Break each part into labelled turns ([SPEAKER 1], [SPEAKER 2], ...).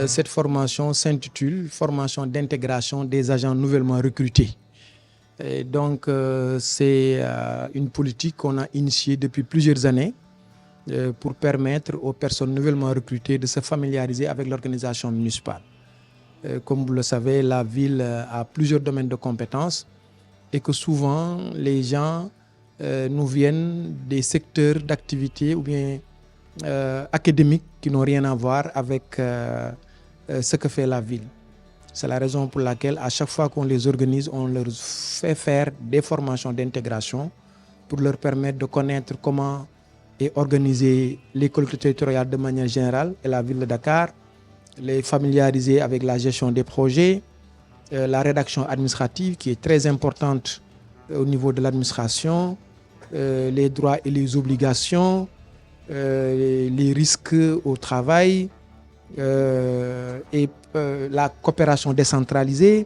[SPEAKER 1] Cette formation s'intitule Formation d'intégration des agents nouvellement recrutés. Et donc, c'est une politique qu'on a initiée depuis plusieurs années pour permettre aux personnes nouvellement recrutées de se familiariser avec l'organisation municipale. Comme vous le savez, la ville a plusieurs domaines de compétences et que souvent, les gens nous viennent des secteurs d'activité ou bien académiques qui n'ont rien à voir avec ce que fait la ville. C'est la raison pour laquelle à chaque fois qu'on les organise, on leur fait faire des formations d'intégration pour leur permettre de connaître comment est organisée les collectivités territoriales de manière générale et la ville de Dakar, les familiariser avec la gestion des projets, la rédaction administrative qui est très importante au niveau de l'administration, les droits et les obligations, les risques au travail, et la coopération décentralisée.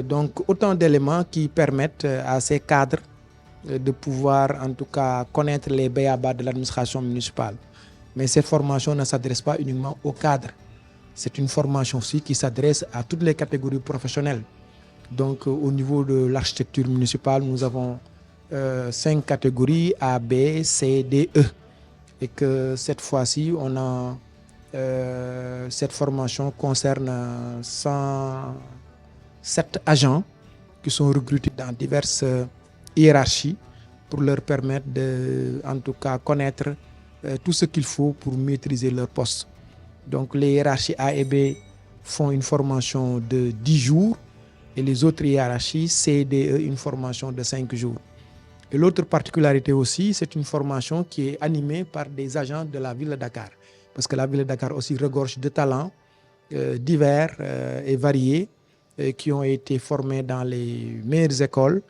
[SPEAKER 1] Donc autant d'éléments qui permettent à ces cadres de pouvoir en tout cas connaître les b.a.-ba de l'administration municipale. Mais cette formation ne s'adresse pas uniquement aux cadres. C'est une formation aussi qui s'adresse à toutes les catégories professionnelles. Donc au niveau de l'architecture municipale, nous avons 5 catégories A, B, C, D, E. Et que cette fois-ci, on a cette formation concerne 107 agents qui sont recrutés dans diverses hiérarchies pour leur permettre de, en tout cas, connaître tout ce qu'il faut pour maîtriser leur poste. Donc les hiérarchies A et B font une formation de 10 jours et les autres hiérarchies C, D, E, une formation de 5 jours. Et l'autre particularité aussi, c'est une formation qui est animée par des agents de la ville de Dakar. Parce que la ville de Dakar aussi regorge de talents divers et variés qui ont été formés dans les meilleures écoles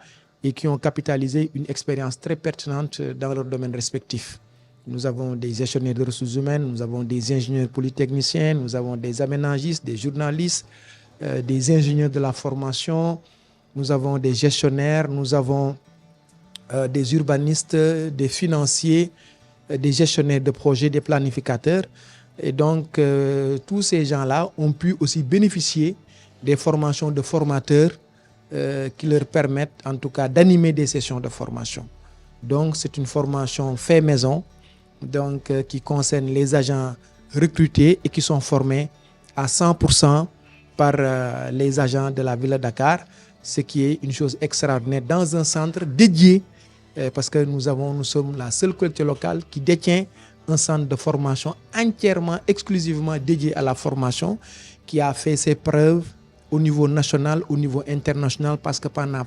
[SPEAKER 1] et qui ont capitalisé une expérience très pertinente dans leurs domaines respectifs. Nous avons des gestionnaires de ressources humaines, nous avons des ingénieurs polytechniciens, nous avons des aménagistes, des journalistes, des ingénieurs de la formation, nous avons des gestionnaires, nous avons des urbanistes, des financiers, des gestionnaires de projets, des planificateurs. Et donc, tous ces gens-là ont pu aussi bénéficier des formations de formateurs qui leur permettent en tout cas d'animer des sessions de formation. Donc, c'est une formation fait maison, donc, qui concerne les agents recrutés et qui sont formés à 100% par les agents de la ville de Dakar, ce qui est une chose extraordinaire dans un centre dédié parce que nous sommes la seule collectivité locale qui détient un centre de formation entièrement, exclusivement dédié à la formation, qui a fait ses preuves au niveau national, au niveau international, parce que pendant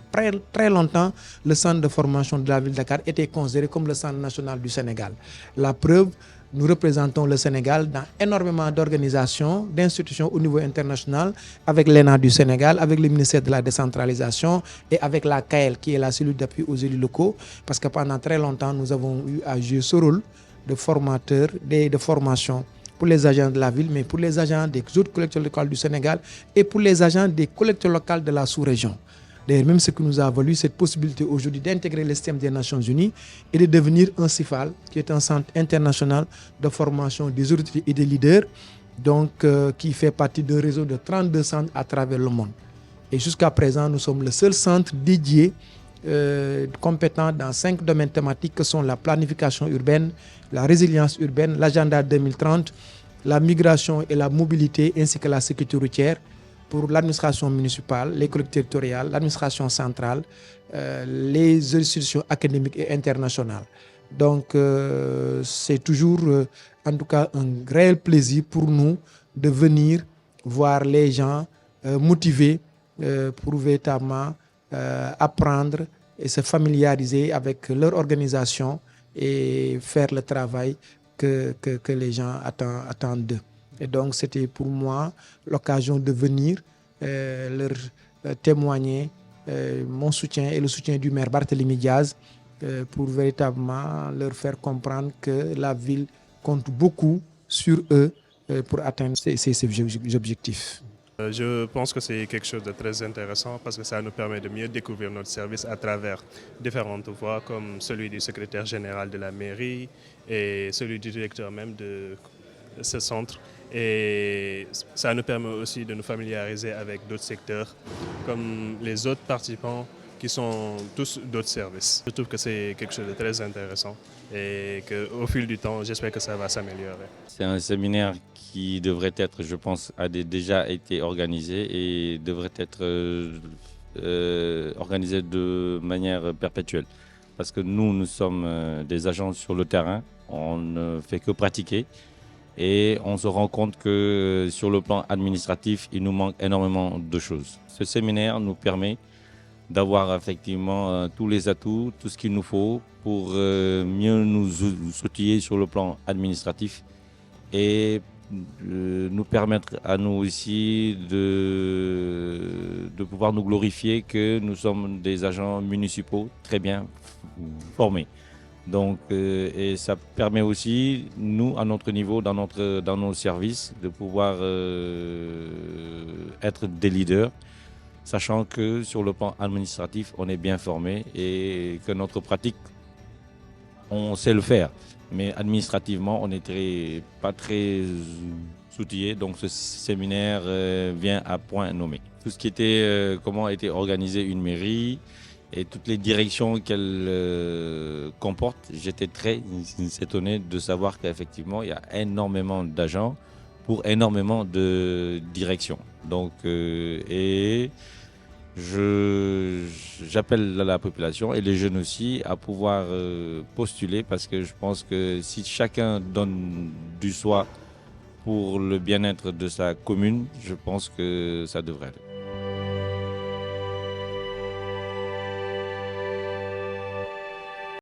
[SPEAKER 1] très longtemps, le centre de formation de la ville de Dakar était considéré comme le centre national du Sénégal. La preuve, nous représentons le Sénégal dans énormément d'organisations, d'institutions au niveau international, avec l'ENA du Sénégal, avec le ministère de la décentralisation et avec la CAEL, qui est la cellule d'appui aux élus locaux, parce que pendant très longtemps, nous avons eu à jouer ce rôle de formateur, de formation pour les agents de la ville, mais pour les agents des autres collectivités locales du Sénégal et pour les agents des collectivités locales de la sous-région. D'ailleurs, même ce qui nous a valu cette possibilité aujourd'hui d'intégrer le système des Nations Unies et de devenir un CIFAL, qui est un centre international de formation des autorités et des leaders, donc qui fait partie d'un réseau de 32 centres à travers le monde. Et jusqu'à présent, nous sommes le seul centre dédié, compétent dans 5 domaines thématiques que sont la planification urbaine, la résilience urbaine, l'agenda 2030, la migration et la mobilité, ainsi que la sécurité routière, pour l'administration municipale, les collectivités territoriales, l'administration centrale, les institutions académiques et internationales. Donc, c'est toujours, en tout cas, un réel plaisir pour nous de venir voir les gens motivés pour véritablement apprendre et se familiariser avec leur organisation et faire le travail que les gens attendent d'eux. Et donc, c'était pour moi l'occasion de venir leur témoigner mon soutien et le soutien du maire Barthélémy Diaz pour véritablement leur faire comprendre que la ville compte beaucoup sur eux pour atteindre ces objectifs.
[SPEAKER 2] Je pense que c'est quelque chose de très intéressant parce que ça nous permet de mieux découvrir notre service à travers différentes voies comme celui du secrétaire général de la mairie et celui du directeur même de ce centre. Et ça nous permet aussi de nous familiariser avec d'autres secteurs, comme les autres participants qui sont tous d'autres services. Je trouve que c'est quelque chose de très intéressant et qu'au fil du temps, j'espère que ça va s'améliorer.
[SPEAKER 3] C'est un séminaire qui devrait être, je pense, déjà été organisé et devrait être organisé de manière perpétuelle. Parce que nous sommes des agents sur le terrain, on ne fait que pratiquer et on se rend compte que sur le plan administratif, il nous manque énormément de choses. Ce séminaire nous permet d'avoir effectivement tous les atouts, tout ce qu'il nous faut pour mieux nous outiller sur le plan administratif et nous permettre à nous aussi de pouvoir nous glorifier que nous sommes des agents municipaux très bien formés. Donc, et ça permet aussi, nous, à notre niveau, dans nos services, de pouvoir être des leaders, sachant que sur le plan administratif, on est bien formé et que notre pratique, on sait le faire. Mais administrativement, on n'est pas très outillé. Donc ce séminaire vient à point nommé. Tout ce qui était, comment était organisée une mairie et toutes les directions qu'elle comporte, j'étais très étonné de savoir qu'effectivement, il y a énormément d'agents pour énormément de directions. Donc, j'appelle la population et les jeunes aussi à pouvoir postuler parce que je pense que si chacun donne du soi pour le bien-être de sa commune, je pense que ça devrait aller.